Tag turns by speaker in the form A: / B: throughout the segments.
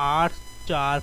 A: 8 4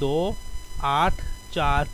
A: 2 8 4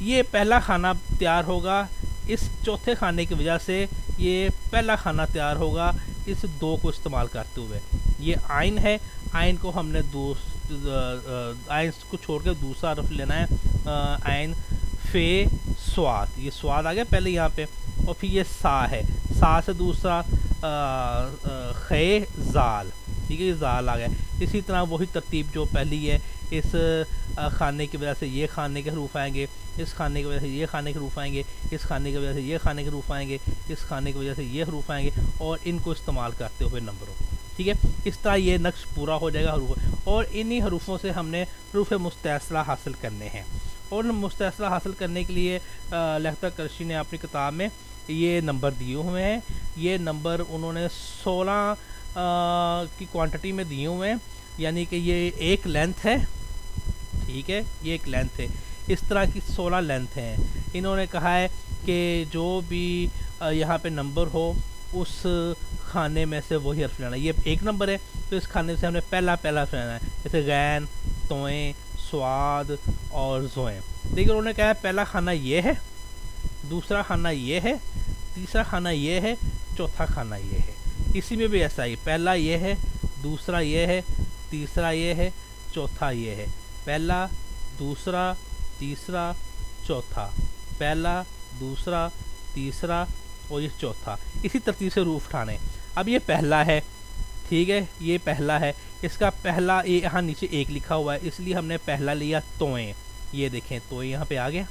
A: یہ پہلا کھانا تیار ہوگا اس چوتھے کھانے کی وجہ سے، یہ پہلا کھانا تیار ہوگا اس دو کو استعمال کرتے ہوئے. یہ آئین ہے، آئین کو ہم نے آئین کو چھوڑ کے دوسرا حرف لینا ہے، آئین فے سواد. یہ سواد آ گیا پہلے یہاں پہ. اور پھر یہ سا ہے، سا سے دوسرا خے زال. ٹھیک ہے، یہ زال آ گیا. اسی طرح وہی ترتیب جو پہلی ہے، اس کھانے کی وجہ سے یہ کھانے کے حروف آئیں گے، اس کھانے کی وجہ سے یہ کھانے کے حروف آئیں گے، اس کھانے کی وجہ سے یہ کھانے کے حروف آئیں گے، اس کھانے کی وجہ سے یہ حروف آئیں گے، اور ان کو استعمال کرتے ہوئے نمبروں. ٹھیک ہے، اس طرح یہ نقش پورا ہو جائے گا حروف. اور انہی حروفوں سے ہم نے حروف مستعصلہ حاصل کرنے ہیں. اور مستعصلہ حاصل کرنے کے لیے لہتا کرشی نے اپنی کتاب میں یہ نمبر دیے ہوئے ہیں. یہ نمبر انہوں نے 16 کی کوانٹٹی میں دیے ہوئے ہیں، یعنی کہ یہ ایک لینتھ ہے. ٹھیک ہے، یہ ایک لینتھ ہے. اس طرح کی 16 لینتھ ہیں. انہوں نے کہا ہے کہ جو بھی یہاں پہ نمبر ہو اس کھانے میں سے وہی حرف لینا. یہ ایک نمبر ہے تو اس کھانے سے ہم نے پہلا حرف لینا ہے، جیسے غین، توئیں، سواد اور زوئیں. لیکن انہوں نے کہا ہے پہلا کھانا یہ ہے، دوسرا کھانا یہ ہے، تیسرا کھانا یہ ہے، چوتھا کھانا یہ ہے. اسی میں بھی ایسا ہی، پہلا یہ ہے، دوسرا یہ ہے، تیسرا یہ ہے، چوتھا یہ ہے. پہلا، دوسرا، تیسرا، چوتھا، پہلا، دوسرا، تیسرا اور یہ چوتھا. اسی ترتیب سے حروف اٹھانے. اب یہ پہلا ہے، ٹھیک ہے، یہ پہلا ہے. اس کا پہلا یہاں نیچے ایک لکھا ہوا ہے، اس لیے ہم نے پہلا لیا توئیں. یہ دیکھیں توئیں یہاں پہ آ گیا.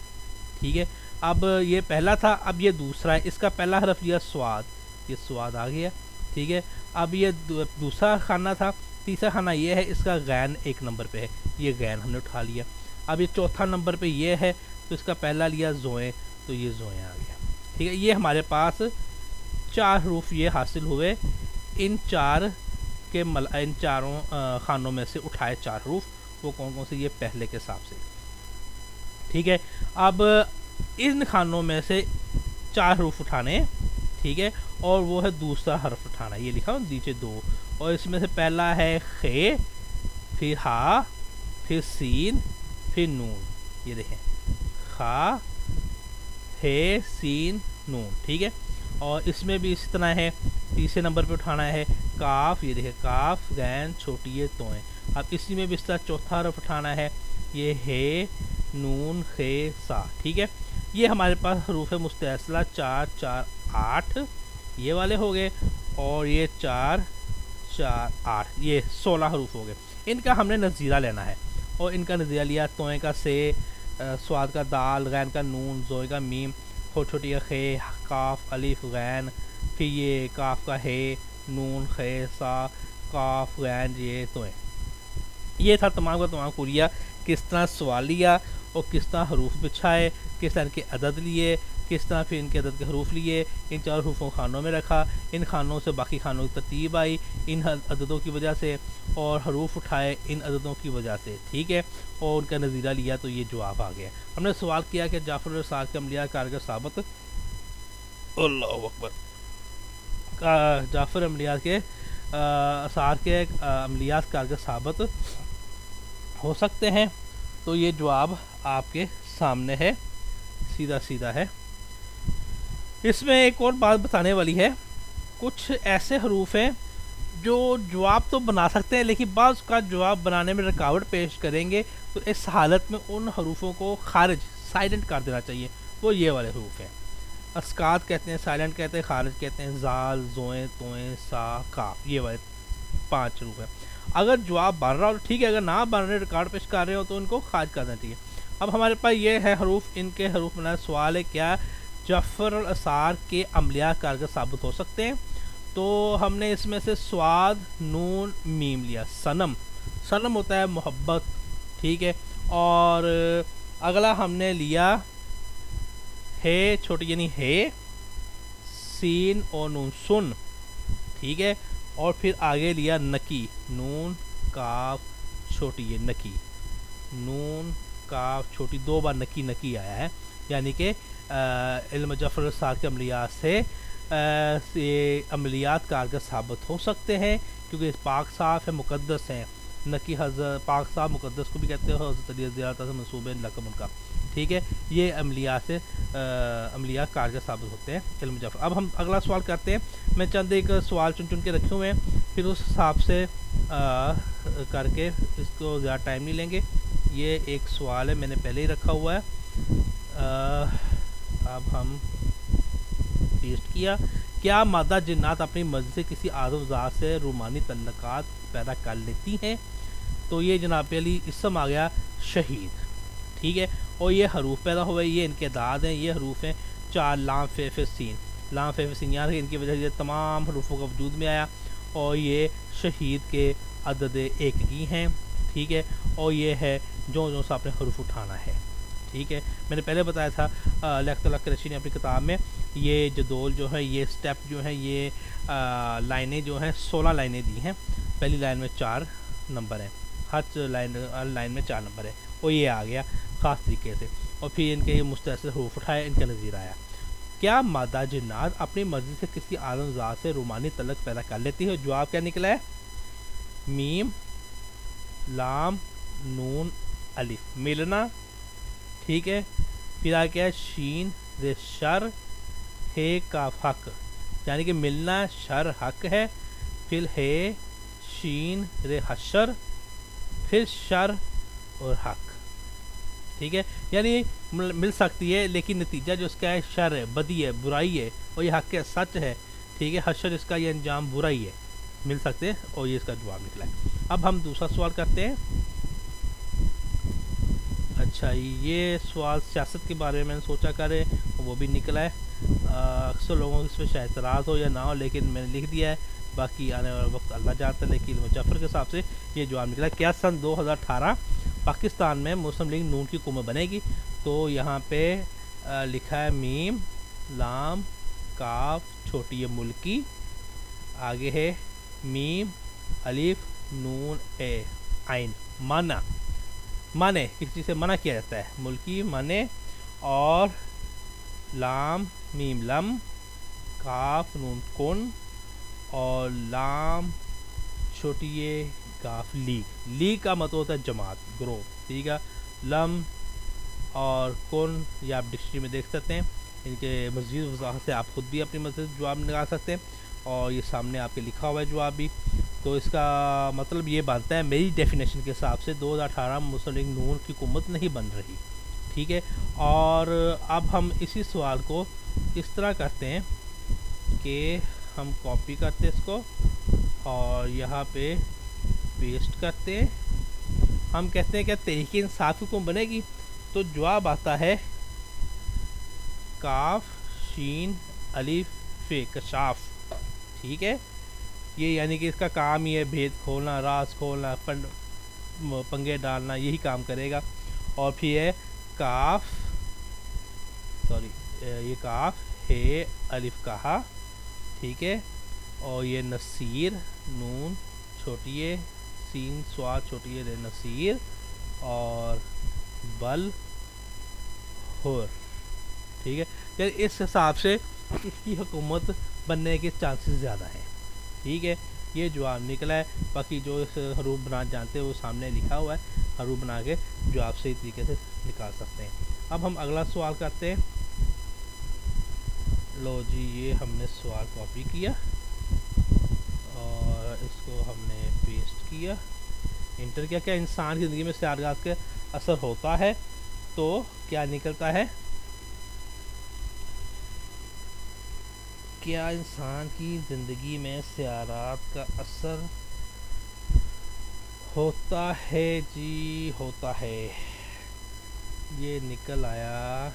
A: ٹھیک ہے، اب یہ پہلا تھا، اب یہ دوسرا ہے. اس کا پہلا حرف لیا سواد، یہ سواد آ گیا. ٹھیک ہے، اب یہ دوسرا کھانا تھا. تیسرا کھانا یہ ہے، اس کا غین ایک نمبر پہ ہے، یہ غین ہم نے اٹھا لیا. اب یہ چوتھا نمبر پہ یہ ہے تو اس کا پہلا لیا زوئیں، تو یہ زوئیں آ گیا. ٹھیک ہے، یہ ہمارے پاس 4 حروف یہ حاصل ہوئے. ان چاروں خانوں میں سے اٹھائے 4 حروف. وہ کون کون سے؟ یہ پہلے کے حساب سے. ٹھیک ہے، اب ان خانوں میں سے 4 حروف اٹھانے. ٹھیک ہے، اور وہ ہے دوسرا حرف اٹھانا. یہ لکھا نیچے 2، اور اس میں سے پہلا ہے خے، پھر ہا، پھر سین، پھر نون. یہ دیکھیں، خا، ہے، سین، نون. ٹھیک ہے، اور اس میں بھی اسی طرح ہے. تیسرے نمبر پہ اٹھانا ہے کاف. یہ دیکھیں، کاف، غین، چھوٹی یہ توئیں. اب اسی میں بھی اس طرح چوتھا حرف اٹھانا ہے، یہ ہے، نون، خے، سا. ٹھیک ہے، یہ ہمارے پاس حروف مستعصلہ 4 4 8 یہ والے ہو گئے، اور یہ 4 4 8 یہ 16 حروف ہو گئے. ان کا ہم نے نظیرہ لینا ہے، اور ان کا نظیرہ لیا. توئیں کا سے، سواد کا دال، غین کا نون، زوئیں کا میم، چھوٹی کا خے، کاف، الف، غین، پھر یہ کاف کا ہے، نون، خے، سا، کاف، غین، یہ توئیں. یہ تھا تمام کا تمام کوریا. کس طرح سوال لیا اور کس طرح حروف بچھائے، کس طرح ان کے عدد لیے، کس طرح پھر ان کے عدد کے حروف لیے، ان 4 حروفوں خانوں میں رکھا. ان خانوں سے باقی خانوں کی ترتیب آئی ان عددوں کی وجہ سے، اور حروف اٹھائے ان عددوں کی وجہ سے. ٹھیک ہے، اور ان کا نظیرہ لیا تو یہ جواب آ گیا. ہم نے سوال کیا کہ جعفر الرسال کے عملیات کارگر ثابت، اللہ اکبر، جعفر عملیات کے اثار کے عملیات کارگر ثابت ہو سکتے ہیں. تو یہ جواب آپ کے سامنے ہے، سیدھا سیدھا ہے. اس میں ایک اور بات بتانے والی ہے. کچھ ایسے حروف ہیں جو جواب تو بنا سکتے ہیں، لیکن بعض کا جواب بنانے میں رکاوٹ پیش کریں گے. تو اس حالت میں ان حروفوں کو خارج، سائلنٹ کر دینا چاہیے. وہ یہ والے حروف ہیں، اسکات کہتے ہیں، سائلنٹ کہتے ہیں، خارج کہتے ہیں، زال، زوئیں، توئیں، سا، کاف. یہ والے 5 حروف ہیں. اگر جواب بن رہا ہو ٹھیک ہے، اگر نہ بن رہے، ریکارڈ پیش کر رہے ہو تو ان کو خارج کر دینا چاہیے. اب ہمارے پاس یہ ہے حروف، ان کے حروف بنا. سوال ہے کیا جعفر الاثار کے عملیات کارگر ثابت ہو سکتے ہیں؟ تو ہم نے اس میں سے سواد، نون، میم لیا. صنم، صنم ہوتا ہے محبت. ٹھیک ہے، اور اگلا ہم نے لیا ہے چھوٹی، یعنی ہے، سین اور نون، سن. ٹھیک ہے، اور پھر آگے لیا نکی، نون، کاف، چھوٹی یہ نکی، نون، کاف، چھوٹی. 2 بار نکی نکی آیا ہے، یعنی کہ علم جعفر الرسال کے عملیات سے یہ عملیات کارگر ثابت ہو سکتے ہیں، کیونکہ پاک صاف ہے، مقدس ہیں. نکی حضرت پاک صاف مقدس کو بھی کہتے ہیں، حضرت علی رضی اللہ تعالیٰ سے منسوب ہے لقب ان کا. ٹھیک ہے، یہ عملیات کارگر ثابت ہوتے ہیں علم جعفر۔ اب ہم اگلا سوال کرتے ہیں، میں چند ایک سوال چن کے رکھے ہوئے ہیں، پھر اس حساب سے کر کے اس کو زیادہ ٹائم نہیں لیں گے۔ یہ ایک سوال ہے میں نے پہلے ہی رکھا ہوا ہے، اب ہم پیسٹ کیا۔ کیا مادہ جنات اپنی مرضی سے کسی اعظم ذات سے روحانی تعلقات پیدا کر لیتی ہیں؟ تو یہ جناب علی اسم آ گیا شہید، ٹھیک ہے، اور یہ حروف پیدا ہوئے، یہ ان کے اعداد ہیں، یہ حروف ہیں 4 لام ف ف سین، لام ف ف سین، یعنی ان کی وجہ سے یہ تمام حروفوں کا وجود میں آیا، اور یہ شہید کے عدد ایکگی ہیں، ٹھیک ہے، اور یہ ہے جو سا اپنے حروف اٹھانا ہے، ٹھیک ہے۔ میں نے پہلے بتایا تھا لیاقت اللہ قریشی نے اپنی کتاب میں یہ جدول جو ہے، یہ سٹیپ جو ہے، یہ لائنیں جو ہیں 16 لائنیں دی ہیں، پہلی لائن میں 4 نمبر ہیں، ہر لائن میں 4 نمبر ہے، اور یہ آ گیا خاص طریقے سے، اور پھر ان کے یہ مستحصل حروف اٹھائے، ان کا نظیر آیا۔ کیا مادہ جنات اپنی مرضی سے کسی اعظم ذات سے روحانی تعلق پیدا کر لیتی ہے؟ جواب کیا نکلا ہے؟ میم لام نون الف، ملنا، ٹھیک ہے، پھر آ گیا شین ر شر ہے کاف حق، یعنی کہ ملنا شر حق ہے، پھر ہے شین ر حشر، پھر شر اور حق، ٹھیک ہے، یعنی مل سکتی ہے لیکن نتیجہ جو اس کا ہے شر ہے، بدی ہے، برائی ہے، اور یہ حق ہے، سچ ہے، ٹھیک ہے، حشر اس کا یہ انجام برائی ہے، مل سکتے ہیں، اور یہ اس کا جواب نکلا ہے۔ اب ہم دوسرا سوال کرتے ہیں۔ اچھا، یہ سوال سیاست کے بارے میں نے سوچا کرے، وہ بھی نکلا ہے، اکثر لوگوں کو اس پہ شاید اعتراض ہو یا نہ ہو، لیکن میں نے لکھ دیا ہے، باقی آنے والا وقت اللہ جانتا ہے، لیکن مظفر کے حساب سے یہ جواب نکلا۔ کیا سن 2018 پاکستان میں مسلم لیگ نون کی حکومت بنے گی؟ تو یہاں پہ لکھا ہے میم لام کاف چھوٹی یہ ملکی، آگے ہے میم الف نون اے عین، مانے کسی چیز سے منع کیا جاتا ہے، ملکی مانے، اور لام میم لم، کاف نون کن، اور لام چھوٹی یہ کاف لیگ، لیگ کا مطلب ہوتا ہے جماعت، گروہ، ٹھیک ہے، لم اور کن یہ آپ ڈکشنری میں دیکھ سکتے ہیں، ان کے مزید وضاحت سے آپ خود بھی اپنی مزید جواب نکال سکتے ہیں، اور یہ سامنے آپ کے لکھا ہوا ہے جواب بھی۔ تو اس کا مطلب یہ بنتا ہے میری ڈیفینیشن کے حساب سے 2018 مسلم لیگ نون کی حکومت نہیں بن رہی، ٹھیک ہے۔ اور اب ہم اسی سوال کو اس طرح کرتے ہیں کہ ہم کاپی کرتے اس کو اور یہاں پہ پیسٹ کرتے ہیں، ہم کہتے ہیں کہ تحریک انصاف کی حکومت بنے گی؟ تو جواب آتا ہے کاف شین الف ف، کشاف، ٹھیک ہے، یہ یعنی کہ اس کا کام یہ ہے بھید کھولنا، راز کھولنا، پنگے ڈالنا، یہی کام کرے گا۔ اور پھر ہے کاف، سوری یہ کاف ہے الف کہا، ٹھیک ہے، اور یہ نصیر نون چھوٹی ہے، سین سواد چھوٹی ہے، نصیر، اور بل ہور، ٹھیک ہے، یعنی اس حساب سے اس کی حکومت بننے کے چانسز زیادہ ہیں، ٹھیک ہے، یہ جواب نکلا ہے۔ باقی جو اس حروف بنا جانتے ہیں وہ سامنے لکھا ہوا ہے، حروف بنا کے جو آپ صحیح طریقے سے نکال سکتے ہیں۔ اب ہم اگلا سوال کرتے ہیں۔ لو جی، یہ ہم نے سوال کاپی کیا اور اس کو ہم نے پیسٹ کیا، انٹر کیا۔ کیا انسان کی زندگی میں سیارات کا اثر ہوتا ہے؟ تو کیا نکلتا ہے؟ کیا انسان کی زندگی میں سیارات کا اثر ہوتا ہے؟ جی ہوتا ہے، یہ نکل آیا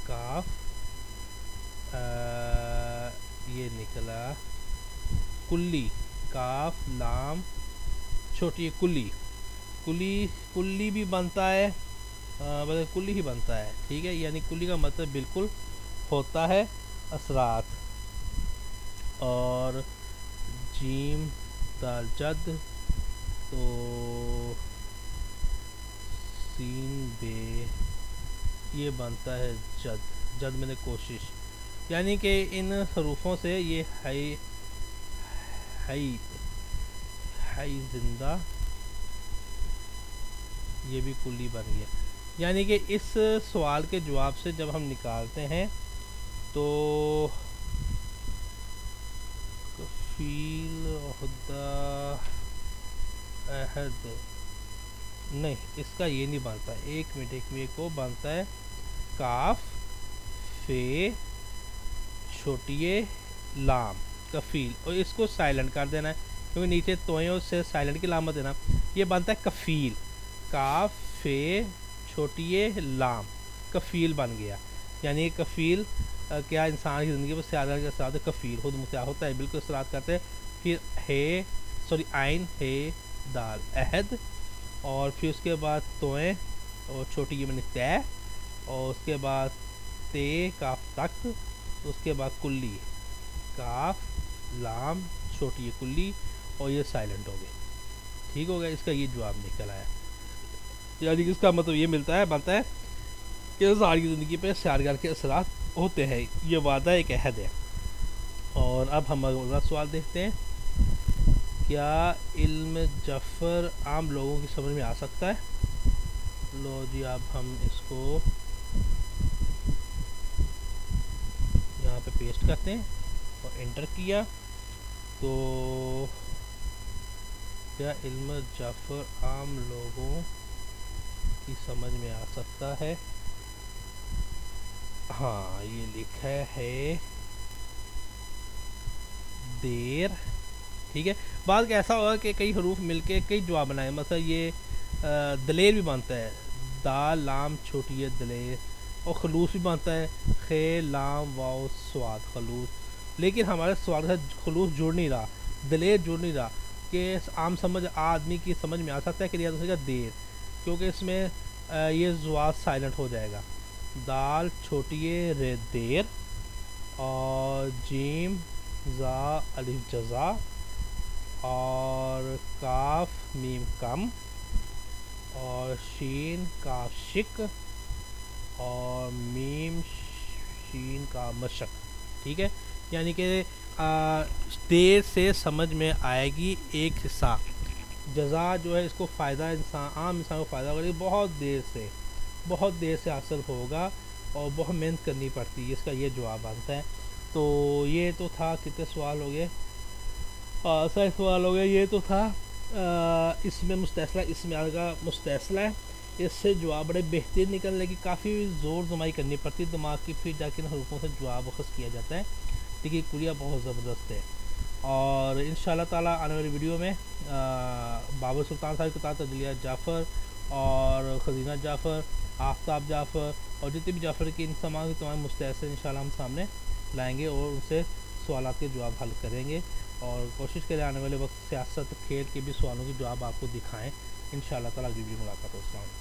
A: کاف، یہ نکلا کلی، کاف لام چھوٹی کلی بھی بنتا ہے، کلی ہی بنتا ہے، ٹھیک ہے، یعنی کلی کا مطلب بالکل ہوتا ہے اثرات۔ اور جیم دال جد، تو سین بے یہ بنتا ہے جد میں نے کوشش، یعنی کہ ان حروفوں سے یہ ہئی زندہ یہ بھی کلی بن گیا. یعنی کہ اس سوال کے جواب سے جب ہم نکالتے ہیں تو کفیل عہدہ عہد نہیں، اس کا یہ نہیں بنتا. ایک منٹ کو بنتا ہے کاف فے چھوٹیے لام کفیل، اور اس کو سائلنٹ کر دینا ہے کیونکہ نیچے توئیں سے سائلنٹ کی علامت دینا. یہ بنتا ہے کفیل، کاف فے چھوٹیے لام کفیل بن گیا. یعنی یہ کفیل کیا انسان کی زندگی میں سیادہ کے ساتھ کفیل خود مختار ہوتا ہے، بالکل اصطلاحات کرتے ہیں. پھر ہے عین ہے دال عہد، اور پھر اس کے بعد توئیں اور چھوٹی یہ طے، اور اس کے بعد تے کاف تک، اس کے بعد کلی کاف لام چھوٹی کلی، اور یہ سائلنٹ ہو گئے. ٹھیک ہو گیا، اس کا یہ جواب نکل آیا. یعنی کہ اس کا مطلب یہ بنتا ہے کہ انسان کی زندگی پہ سیارگار کے اثرات ہوتے ہیں، یہ وعدہ ایک عہد ہے. اور اب ہم اگلا سوال دیکھتے ہیں. کیا علم جعفر عام لوگوں کی سمجھ میں آ سکتا ہے؟ لو جی، اب ہم اس کو یہاں پہ پیسٹ کرتے ہیں اور انٹر کیا تو کیا علم جعفر عام لوگوں کی سمجھ میں آ سکتا ہے؟ ہاں، یہ لکھا ہے دیر. ٹھیک ہے، بعض کا ایسا ہوگا کہ کئی حروف مل کے کئی جواب بنائے. مثلا یہ دلیر بھی بنتا ہے، دال لام چھوٹی ہے دلیر، اور خلوص بھی بنتا ہے خے لام واؤ سواد خلوص. لیکن ہمارے سواد کا خلوص جڑ نہیں رہا، دلیر جڑ نہیں رہا کہ عام سمجھ آدمی کی سمجھ میں آ سکتا ہے کہ یہ دوسرے کا دیر، کیونکہ اس میں یہ زواد سائلنٹ ہو جائے گا. دال چھوٹی رے دیر، اور جیم زا الف جزا، اور کاف میم کم، اور شین کاف شک، اور میم شین کا مشق. ٹھیک ہے، یعنی کہ دیر سے سمجھ میں آئے گی ایک حصہ. جزا جو ہے اس کو فائدہ عام انسان کو فائدہ ہوگا، بہت دیر سے حاصل ہوگا اور بہت محنت کرنی پڑتی ہے. اس کا یہ جواب آتا ہے. تو یہ تو تھا، کتنے سوال ہو گئے؟ صحیح سوال ہو گیا. یہ تو تھا اس میں مستحصلہ، اس میں آگا مستحصلہ ہے. اس سے جواب بڑے بہترین نکلنے کی کافی زور زمائی کرنی پڑتی ہے دماغ کی، پھر جا کے ان حروفوں سے جواب اخذ کیا جاتا ہے. دیکھیے کلیہ بہت زبردست ہے. اور ان شاء اللہ تعالیٰ آنے والی ویڈیو میں بابر سلطان صاحب کی کتاب تجلیہ جعفر اور خزینہ جعفر، آفتاب جعفر، اور جتنے بھی جعفر کی ان تمام مستحصل انشاءاللہ ہم سامنے لائیں گے اور ان سے سوالات کے جواب حل کریں گے. اور کوشش کریں آنے والے وقت سیاست کھیل کے بھی سوالوں کے جواب آپ کو دکھائیں. ان شاء اللہ تعالیٰ اگلی ویڈیو ملاقات ہو. السلام علیکم.